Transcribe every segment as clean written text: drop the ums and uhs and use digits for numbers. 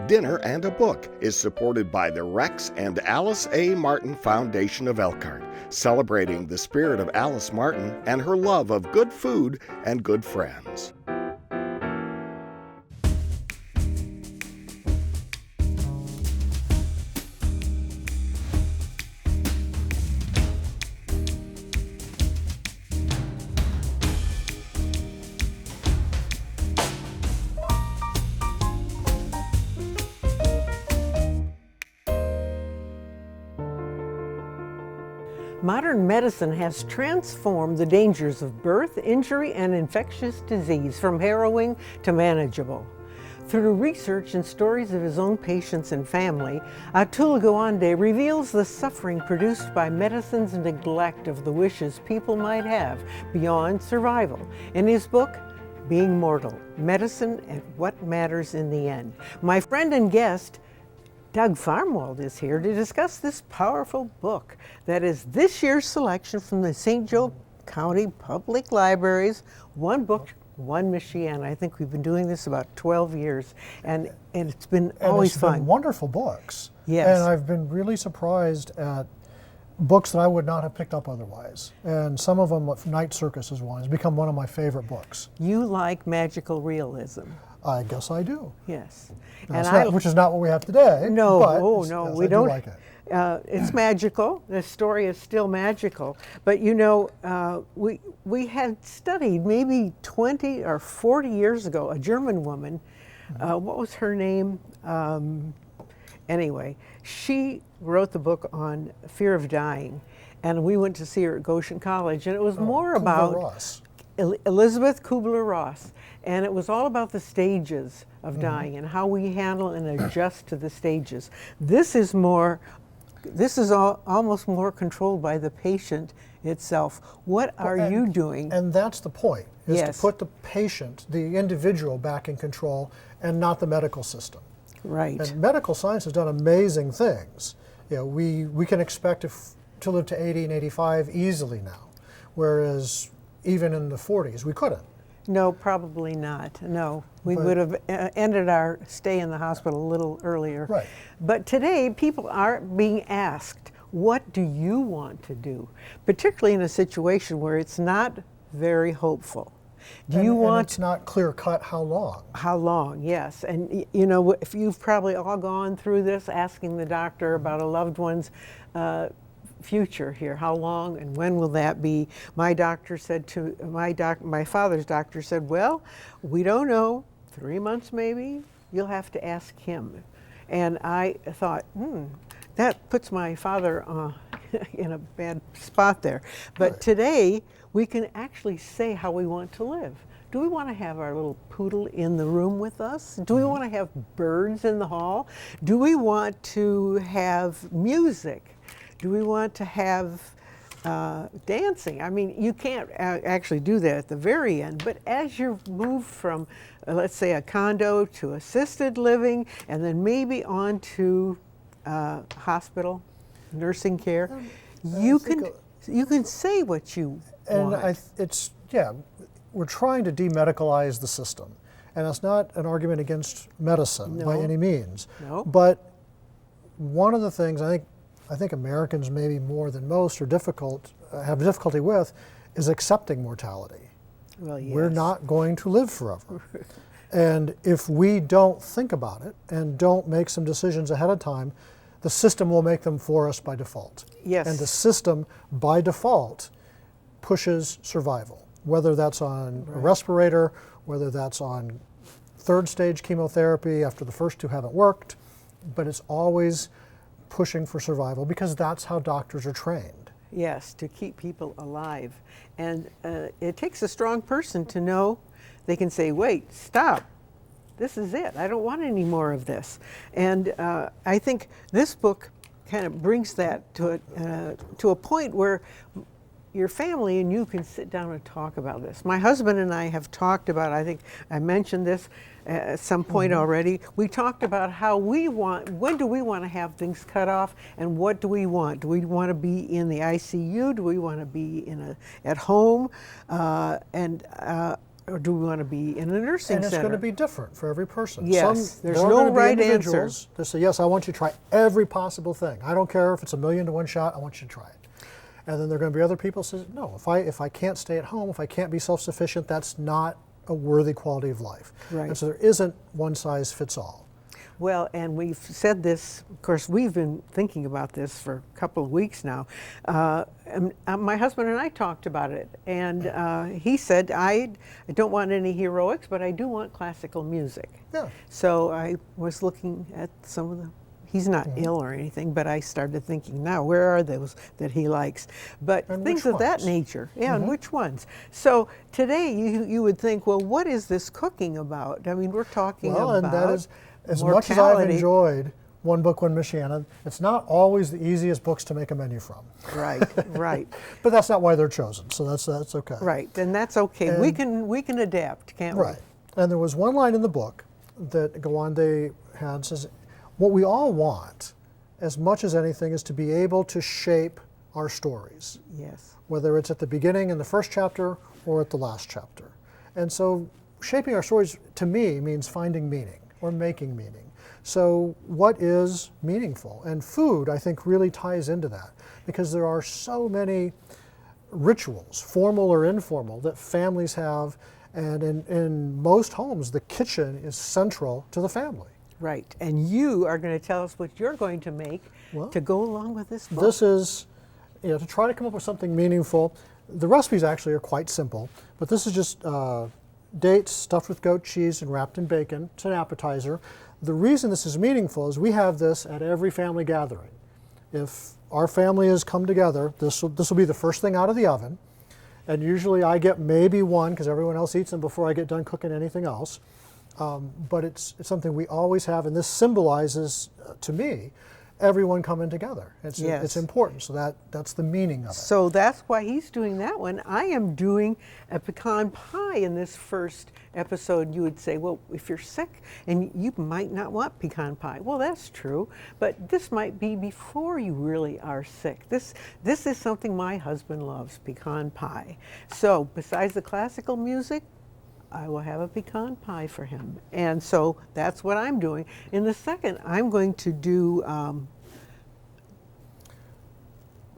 Dinner and a Book is supported by the Rex and Alice A. Martin Foundation of Elkhart, celebrating the spirit of Alice Martin and her love of good food and good friends. Modern medicine has transformed the dangers of birth, injury, and infectious disease from harrowing to manageable. Through research and stories of his own patients and family, Atul Gawande reveals the suffering produced by medicine's neglect of the wishes people might have beyond survival in his book, Being Mortal, Medicine and What Matters in the End. My friend and guest, Doug Farmwald, is here to discuss this powerful book that is this year's selection from the St. Joe County Public Libraries, One Book, One Machine. I think we've been doing this about 12 years, and it's been always fun. Been wonderful books. Yes. And I've been really surprised at books that I would not have picked up otherwise. And some of them, Night Circus is one, has become one of my favorite books. You like magical realism. I guess I do. Yes. Which is not what we have today. No, but no, yes, we I don't. Do like it. It's magical. The story is still magical. But you know, we had studied maybe 20 or 40 years ago a German woman. What was her name? Anyway, she wrote the book on fear of dying, and we went to see her at Goshen College, and it was more about Ross. Elizabeth Kubler-Ross, and it was all about the stages of dying and how we handle and adjust to the stages. This is almost more controlled by the patient itself. What are you doing? And that's the point, is Yes. to put the patient, the individual, back in control and not the medical system. Right. And medical science has done amazing things. You know, we can expect to live to 80 and 85 easily now, whereas even in the 40s we couldn't. No, probably not. No, we would have ended our stay in the hospital a little earlier. Right. But today, people are being asked, what do you want to do? Particularly in a situation where it's not very hopeful. Do you want? And it's not clear cut how long. How long, yes. And you know, if you've probably all gone through this, asking the doctor about a loved one's future here, how long and when will that be? My doctor said to my father's doctor said, well, we don't know, 3 months maybe. You'll have to ask him. And I thought, that puts my father in a bad spot there. But Right. Today we can actually say how we want to live. Do we want to have our little poodle in the room with us? Do we want to have birds in the hall? Do we want to have music? Do we want to have dancing? I mean, you can't actually do that at the very end, but as you move from, let's say, a condo to assisted living, and then maybe on to hospital, nursing care, you can say what you want. And we're trying to demedicalize the system, and it's not an argument against medicine by any means. No. But one of the things I think Americans maybe more than most have difficulty with is accepting mortality. Well, yes. We're not going to live forever. And if we don't think about it and don't make some decisions ahead of time, the system will make them for us by default. Yes. And the system, by default, pushes survival, whether that's on a respirator, whether that's on third stage chemotherapy after the first two haven't worked, but it's always pushing for survival because that's how doctors are trained. Yes, to keep people alive. And it takes a strong person to know they can say, wait, stop. This is it. I don't want any more of this. And I think this book kind of brings that to a point where your family and you can sit down and talk about this. My husband and I have talked about, I think I mentioned this at some point already, we talked about how when do we want to have things cut off and what do we want? Do we want to be in the ICU? Do we want to be at home? or do we want to be in a nursing And it's center? going to be different for every person. Yes, there's there are no going to be right individuals that say, yes, I want you to try every possible thing. I don't care if it's 1,000,000 to 1 shot, I want you to try it. And then there are going to be other people who say, no, if I can't stay at home, if I can't be self-sufficient, that's not a worthy quality of life. Right. And so there isn't one size fits all. Well, and we've said this, of course, we've been thinking about this for a couple of weeks now. My husband and I talked about it, and he said, I don't want any heroics, but I do want classical music. Yeah. So I was looking at some of the, he's not Mm-hmm. ill or anything, but I started thinking, now, where are those that he likes? But And things which of that ones? nature, yeah, and which ones? So today you would think, well, what is this cooking about? I mean, we're talking Well, about and that is, as much as I've mortality. enjoyed One Book, One Miss Shannon, it's not always the easiest books to make a menu from. Right, right, But that's not why they're chosen, so that's okay. right, and that's okay. we And- can adapt, can't Right. And there was one line in the book that Gawande had, says, what we all want, as much as anything, is to be able to shape our stories, we? Yes. whether it's at the beginning in the first chapter or at the last chapter. And so shaping our stories, to me, means finding meaning or making meaning. So what is meaningful? And food, I think, really ties into that, because there are so many rituals, formal or informal, that families have, and in most homes, the kitchen is central to the family. Right, and you are going to tell us what you're going to make Well, to go along with this book. This is, to try to come up with something meaningful. The recipes actually are quite simple, but this is just dates stuffed with goat cheese and wrapped in bacon. It's an appetizer. The reason this is meaningful is we have this at every family gathering. If our family has come together, this will be the first thing out of the oven, and usually I get maybe one because everyone else eats them before I get done cooking anything else. But it's something we always have, and this symbolizes, to me, everyone coming together. Yes. It's important, so that's the meaning of it. So that's why he's doing that one. I am doing a pecan pie in this first episode. You would say, well, if you're sick and you might not want pecan pie. Well, that's true, but this might be before you really are sick. This is something my husband loves, pecan pie. So besides the classical music, I will have a pecan pie for him. And so that's what I'm doing. In the second, I'm going to do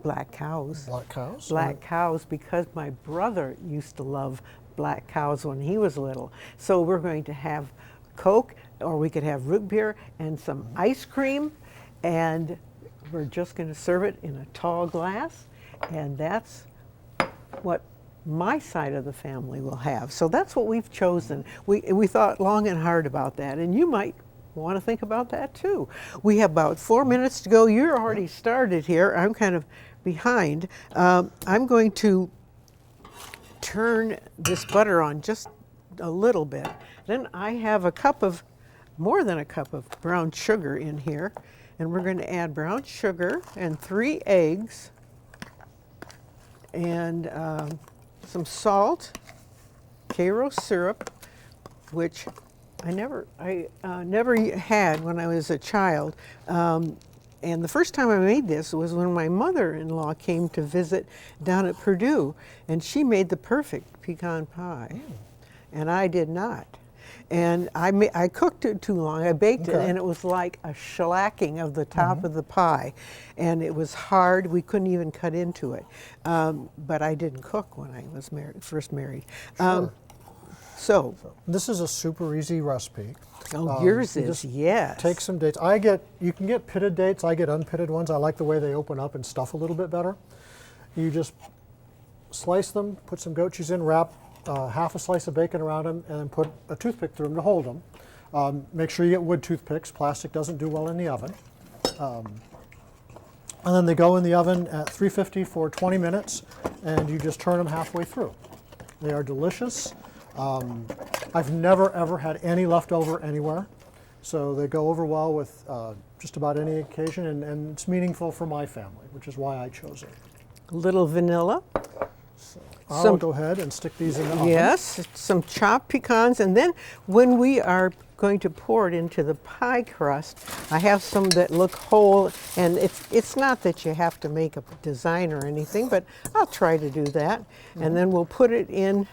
black cows. Black cows? Black cows, because my brother used to love black cows when he was little. So we're going to have Coke, or we could have root beer and some ice cream, and we're just going to serve it in a tall glass, and that's what my side of the family will have. So that's what we've chosen. We thought long and hard about that, and you might want to think about that too. We have about 4 minutes to go. You're already started here. I'm kind of behind. I'm going to turn this butter on just a little bit. Then I have more than a cup of brown sugar in here, and we're going to add brown sugar and 3 eggs and some salt, Karo syrup, which I never had when I was a child. And the first time I made this was when my mother-in-law came to visit down at Purdue, and she made the perfect pecan pie, and I did not. And I cooked it too long. I baked it, Okay. and it was like a shellacking of the top of the pie, and it was hard. We couldn't even cut into it. But I didn't cook when I was first married. So This is a super easy recipe. yours you is, just yes. Take some dates. You can get pitted dates. I get unpitted ones. I like the way they open up and stuff a little bit better. You just slice them, put some goat cheese in, wrap half a slice of bacon around them, and then put a toothpick through them to hold them. Make sure you get wood toothpicks. Plastic doesn't do well in the oven. And then they go in the oven at 350 for 20 minutes, and you just turn them halfway through. They are delicious. I've never ever had any left over anywhere, so they go over well with just about any occasion, and it's meaningful for my family, which is why I chose it. A little vanilla. I'll go ahead and stick these in the oven. Yes, some chopped pecans, and then when we are going to pour it into the pie crust, I have some that look whole, and it's not that you have to make a design or anything, but I'll try to do that. And then we'll put it in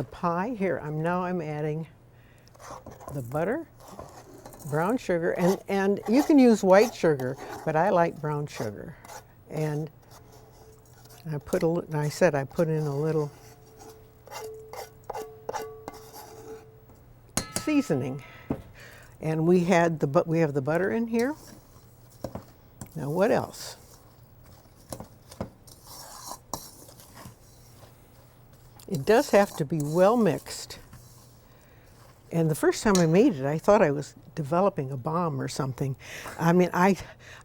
the pie. Here, I'm adding the butter, brown sugar, and you can use white sugar, but I like brown sugar. And I put I said I put in a little seasoning. And we have the butter in here. Now what else? It does have to be well mixed. And the first time I made it, I thought I was developing a bomb or something. I mean, I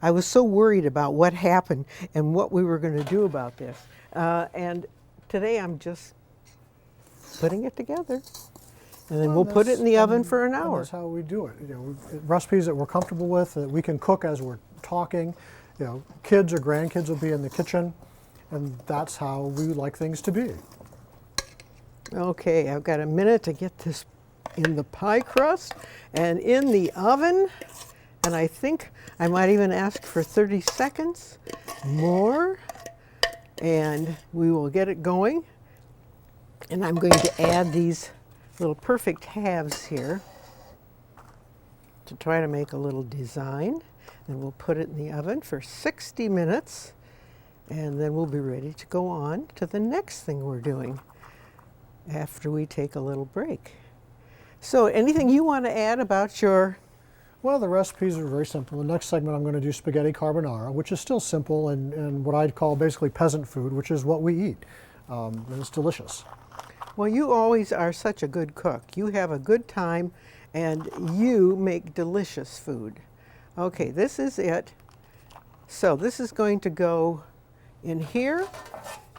was so worried about what happened and what we were going to do about this. And today I'm just putting it together. And then we'll put it in the oven for an hour. That's how we do it. You know, recipes that we're comfortable with, that we can cook as we're talking. You know, kids or grandkids will be in the kitchen, and that's how we like things to be. Okay, I've got a minute to get this in the pie crust and in the oven. And I think I might even ask for 30 seconds more. And we will get it going. And I'm going to add these little perfect halves here to try to make a little design. And we'll put it in the oven for 60 minutes. And then we'll be ready to go on to the next thing we're doing after we take a little break. So anything you want to add about your... Well, the recipes are very simple. The next segment I'm going to do spaghetti carbonara, which is still simple and what I'd call basically peasant food, which is what we eat. And it's delicious. Well, you always are such a good cook. You have a good time and you make delicious food. Okay, this is it. So this is going to go in here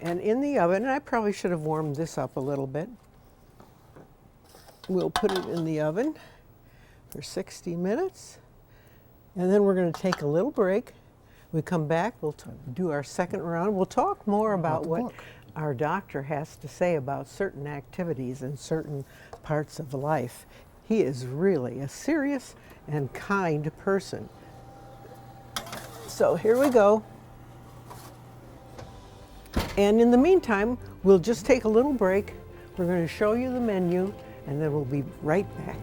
and in the oven. And I probably should have warmed this up a little bit. We'll put it in the oven for 60 minutes. And then we're going to take a little break. We come back, we'll do our second round. We'll talk more about what our doctor has to say about certain activities and certain parts of life. He is really a serious and kind person. So here we go. And in the meantime, we'll just take a little break. We're going to show you the menu, and then we'll be right back.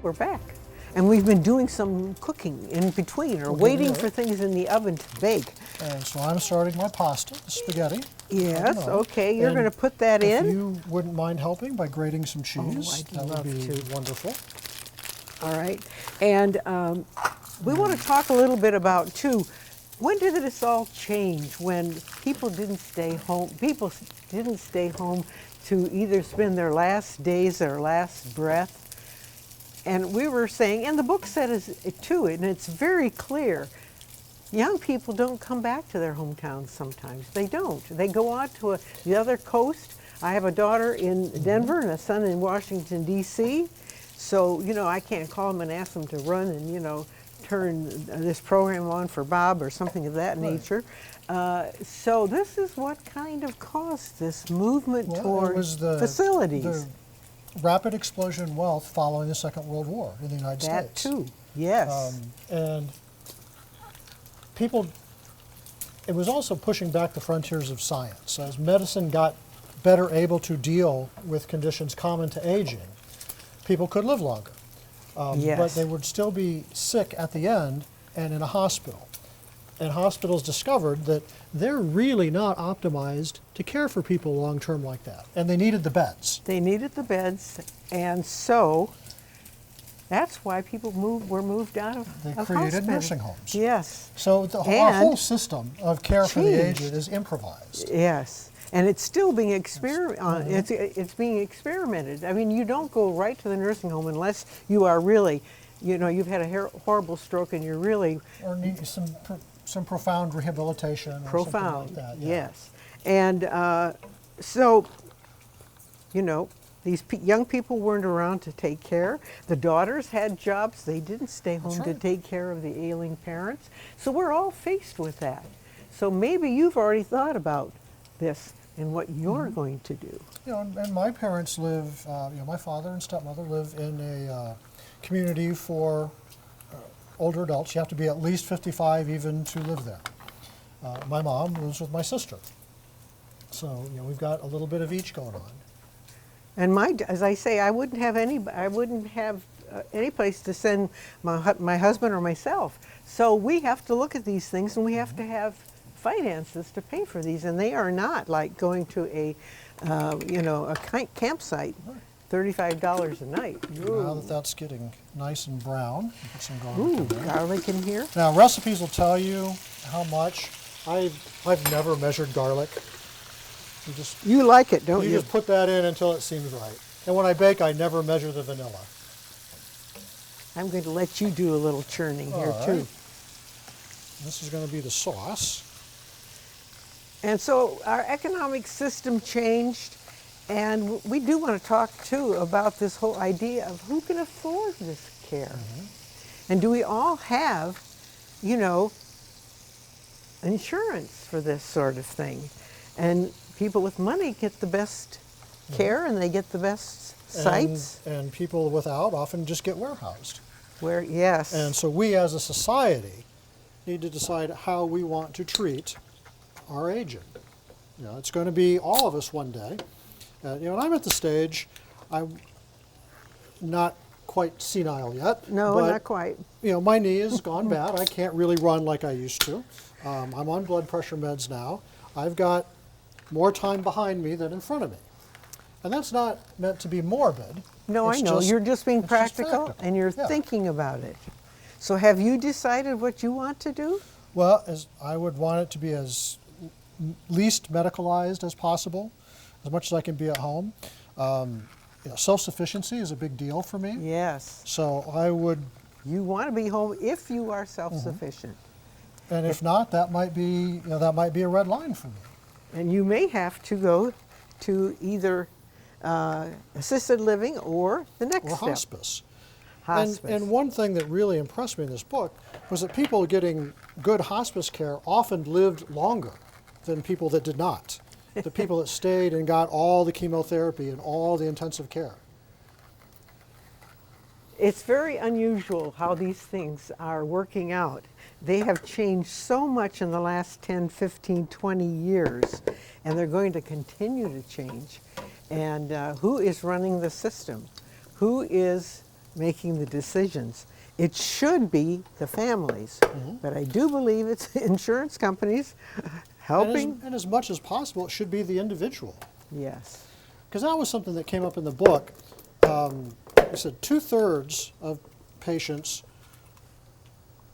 We're back. And we've been doing some cooking in between, or waiting for things in the oven to bake. And so I'm starting my pasta, the spaghetti. Yes, okay, you're going to put that in. in? If you wouldn't mind helping by grating some cheese, I'd that love would be to. wonderful. All right, and we want to talk a little bit about, too, when did this all change, when people didn't stay home to either spend their last days, their last breath. And we were saying, and the book said it too, and it's very clear, young people don't come back to their hometowns sometimes. They don't. They go out to the other coast. I have a daughter in Denver and a son in Washington, D.C. So, you know, I can't call them and ask them to run and, you know, turn this program on for Bob or something of that nature. So this is what kind of caused this movement towards facilities. The rapid explosion in wealth following the Second World War in the United States. That too, yes. And people, it was also pushing back the frontiers of science. As medicine got better able to deal with conditions common to aging, people could live longer. But they would still be sick at the end and in a hospital. And hospitals discovered that they're really not optimized to care for people long term like that. And they needed the beds. They needed the beds, and so that's why people were moved out of They of created hospitals. nursing homes. Yes. So our whole system of care for the aged is improvised. Yes. And it's still being it's being experimented. I mean, you don't go right to the nursing home unless you are really, you know, you've had a horrible stroke and you're really... Or need some profound rehabilitation or something like that. Yeah. Yes. And so, you know, these young people weren't around to take care. The daughters had jobs. They didn't stay home to take care of the ailing parents. So we're all faced with that. So maybe you've already thought about this and what you're going to do. You know, and my parents live, you know, my father and stepmother live in a community for older adults. You have to be at least 55 even to live there. My mom lives with my sister. So, you know, we've got a little bit of each going on. And as I say, I wouldn't have any place to send my husband or myself. So we have to look at these things, and we have to have finances to pay for these, and they are not like going to a campsite, $35 a night. Now that that's getting nice and brown, put some garlic Ooh, in there. garlic in here. Now recipes will tell you how much. I've never measured garlic. You like it, don't You you? just put that in until it seems right. And when I bake, I never measure the vanilla. I'm going to let you do a little churning here All too. right. This is going to be the sauce. And so our economic system changed, and we do want to talk too about this whole idea of who can afford this care. And do we all have, you know, insurance for this sort of thing? And people with money get the best care, and they get the best sites. And people without often just get warehoused. Yes. And so we as a society need to decide how we want to treat our aging. You know, it's going to be all of us one day. You know, and I'm at the stage, I'm not quite senile yet. No, but, not quite. You know, my knee has gone bad. I can't really run like I used to. I'm on blood pressure meds now. I've got more time behind me than in front of me. And that's not meant to be morbid. No, I know. You're just being practical, and you're Yeah. thinking about it. So have you decided what you want to do? Well, as I would want it to be as least medicalized as possible, as much as I can be at home. You know, self-sufficiency is a big deal for me. Yes. So I would, You want to be home if you are self-sufficient. and if not, that might be, you know, that might be a red line for me. And you may have to go to either assisted living or the next Or step. hospice. Hospice. And one thing that really impressed me in this book was that people getting good hospice care often lived longer than people that did not. The people that stayed and got all the chemotherapy and all the intensive care. It's very unusual how these things are working out. They have changed so much in the last 10, 15, 20 years, and they're going to continue to change. And who is running the system? Who is making the decisions? It should be the families, but I do believe it's insurance companies helping. And as much as possible, it should be the individual. Yes. Because that was something that came up in the book. It said 2/3 of patients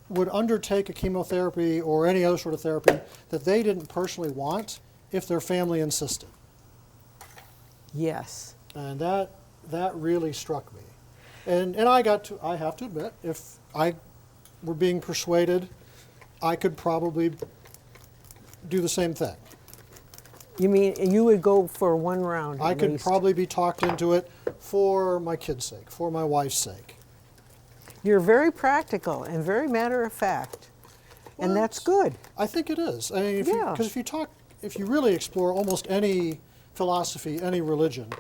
would undertake a chemotherapy or any other sort of therapy that they didn't personally want if their family insisted. Yes. And that really struck me. And I have to admit, if I were being persuaded, I could probably do the same thing. You mean you would go for one round? I at could least. probably be talked into it for my kid's sake, for my wife's sake. You're very practical and very matter of fact, and Well, that's good. I think it is. I mean, Yeah. because if you really explore almost any philosophy, any religion,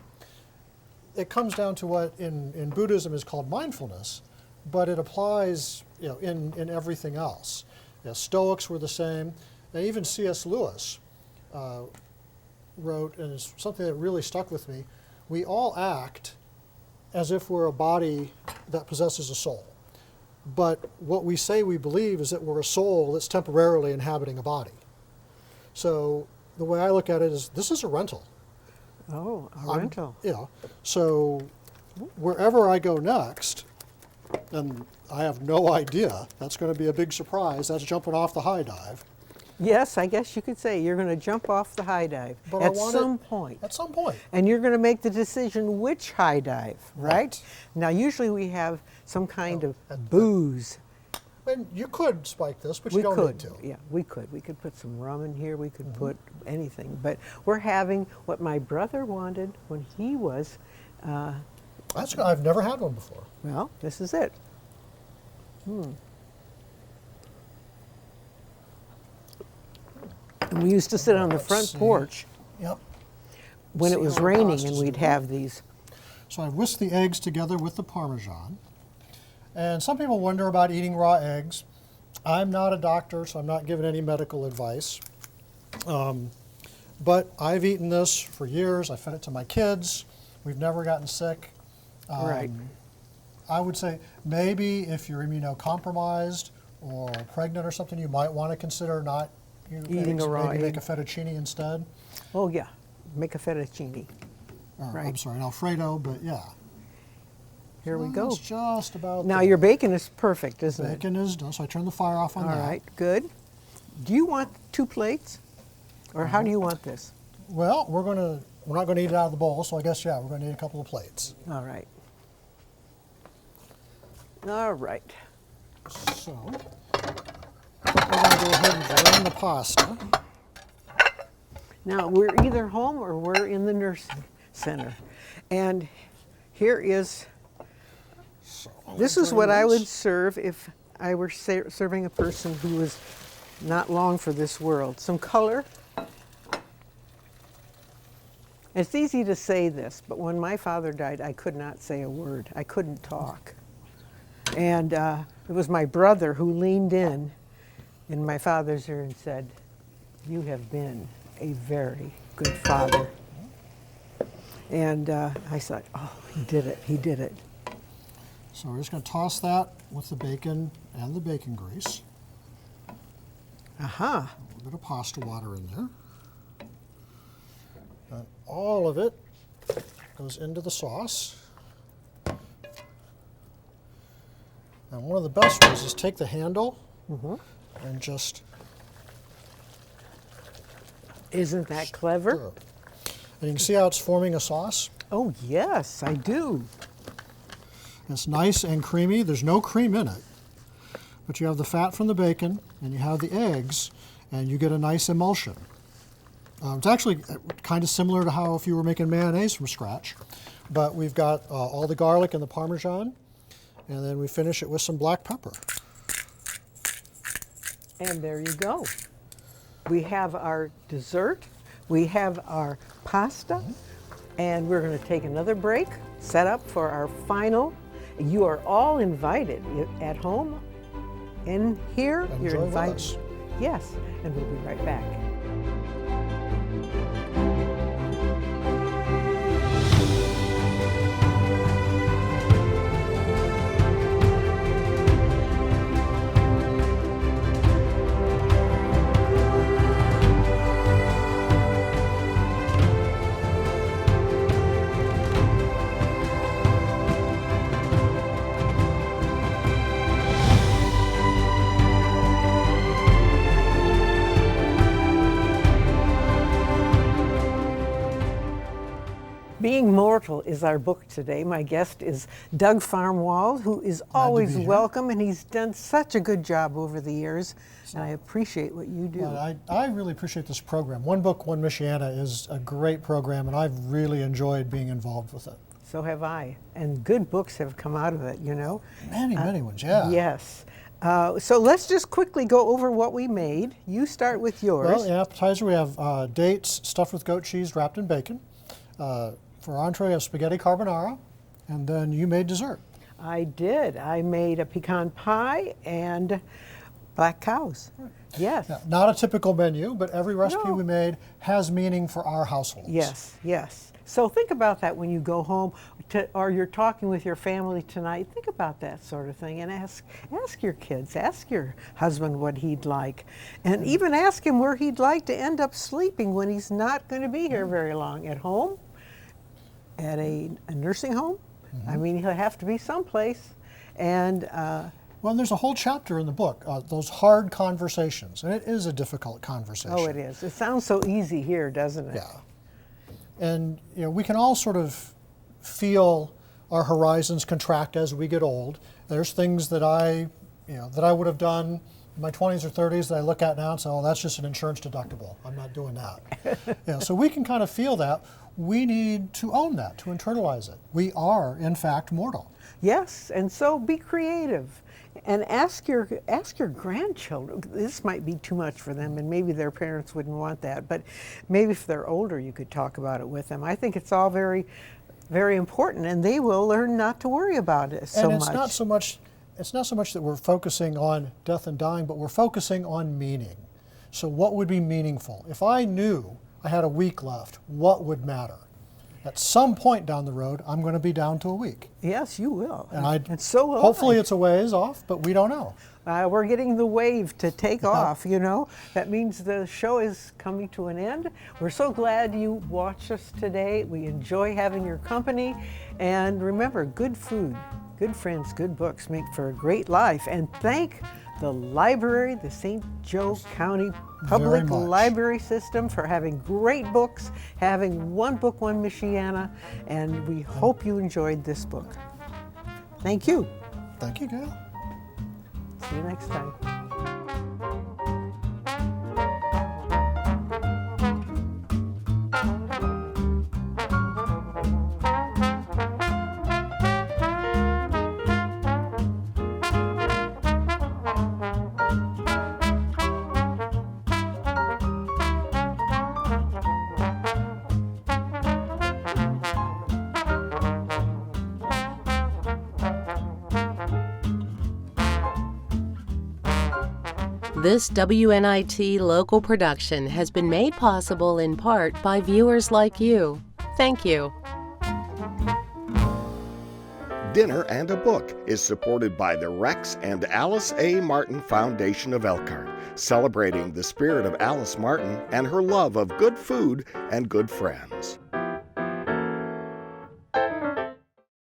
it comes down to what in Buddhism is called mindfulness, but it applies, you know, in everything else. You know, Stoics were the same. And even C.S. Lewis wrote, and it's something that really stuck with me, we all act as if we're a body that possesses a soul. But what we say we believe is that we're a soul that's temporarily inhabiting a body. So the way I look at it is, this is a rental. Oh, a rental. Yeah. So wherever I go next, and I have no idea, that's going to be a big surprise. That's jumping off the high dive. Yes, I guess you could say you're going to jump off the high dive But at some point. At some point. And you're going to make the decision which high dive, right? Right. Now, usually we have some kind and- of booze. And you could spike this, but We you don't could, need to. yeah, we could. We could put some rum in here. We could put anything. But we're having what my brother wanted when he was, I've never had one before. well, this is it. And we used to sit on the front see. porch Yep. when See it was how our raining, pasta's and we'd doing. have these. So I whisked the eggs together with the Parmesan. And some people wonder about eating raw eggs. I'm not a doctor, so I'm not giving any medical advice. But I've eaten this for years. I fed it to my kids. We've never gotten sick. Right. I would say maybe if you're immunocompromised or pregnant or something, you might want to consider not Eating eggs, a raw maybe make a egg. fettuccine instead. Oh yeah, make a fettuccine. Or, I'm Right. sorry, an Alfredo, but yeah. Here we Well, go. It's just about Now there. your bacon is perfect, isn't it? Bacon is done, so I turn the fire off on All that. right, good. Do you want 2 plates? Or how do you want this? Well, we're not gonna eat it out of the bowl, so I guess, yeah, we're gonna need a couple of plates. All right. All right. So, we're gonna go ahead and drain the pasta. Now we're either home or we're in the nursing center. And here is, this is what I would serve if I were serving a person who was not long for this world. Some color. It's easy to say this, but when my father died, I could not say a word. I couldn't talk. And it was my brother who leaned in my father's ear and said, "You have been a very good father." And I said, "Oh, he did it, he did it." So we're just gonna toss that with the bacon and the bacon grease. Aha. A little bit of pasta water in there. And all of it goes into the sauce. And one of the best ways is take the handle and just Isn't that clever? stir it. And you can see how it's forming a sauce. Oh, yes, I do. It's nice and creamy. There's no cream in it, but you have the fat from the bacon and you have the eggs, and you get a nice emulsion. It's actually kind of similar to how if you were making mayonnaise from scratch, but we've got all the garlic and the Parmesan, and then we finish it with some black pepper. And there you go. We have our dessert, we have our pasta, and we're going to take another break, set up for our final. You are all invited at home and here. You're Enjoy with invited. us. Yes, and we'll be right back. Being Mortal is our book today. My guest is Doug Farmwald, who is always be here. welcome, and he's done such a good job over the years, and I appreciate what you do. Well, I really appreciate this program. One Book, One Michiana is a great program, and I've really enjoyed being involved with it. So have I. And good books have come out of it, you know? Many ones, yeah. Yes. So let's just quickly go over what we made. You start with yours. Well, the appetizer, we have dates stuffed with goat cheese wrapped in bacon. For entree, we have spaghetti carbonara, and then you made dessert. I did. I made a pecan pie and black cows. Yes. Now, not a typical menu, but every recipe No. we made has meaning for our households. Yes, yes. So think about that when you go home or you're talking with your family tonight. Think about that sort of thing and ask your kids, ask your husband what he'd like, and even ask him where he'd like to end up sleeping when he's not going to be here very long. At home, at a nursing home. I mean, he'll have to be someplace. And Well, and there's a whole chapter in the book, those hard conversations, and it is a difficult conversation. oh, it is. It sounds so easy here, doesn't it? Yeah. And you know, we can all sort of feel our horizons contract as we get old. There's things that I would have done in my 20s or 30s that I look at now and say, oh, that's just an insurance deductible. I'm not doing that. So we can kind of feel that. We need to own that, to internalize it. We are, in fact, mortal. Yes, and so be creative. And ask your grandchildren. This might be too much for them, and maybe their parents wouldn't want that. But maybe if they're older, you could talk about it with them. I think it's all very, very important, and they will learn not to worry about it so much. And it's not so much that we're focusing on death and dying, but we're focusing on meaning. So what would be meaningful? If I knew I had a week left, what would matter? At some point down the road, I'm going to be down to a week. Yes, you will. And so will hopefully I. it's a ways off, but we don't know. We're getting the wave to take off, you know. That means the show is coming to an end. We're so glad you watched us today. We enjoy having your company. And remember, good food, good friends, good books make for a great life. And thank the library, the St. Joe County Public Library System, for having great books, having One Book, One Michiana, and we hope you enjoyed this book. Thank you. Thank you, Gail. See you next time. This WNIT local production has been made possible in part by viewers like you. Thank you. Dinner and a Book is supported by the Rex and Alice A. Martin Foundation of Elkhart, celebrating the spirit of Alice Martin and her love of good food and good friends.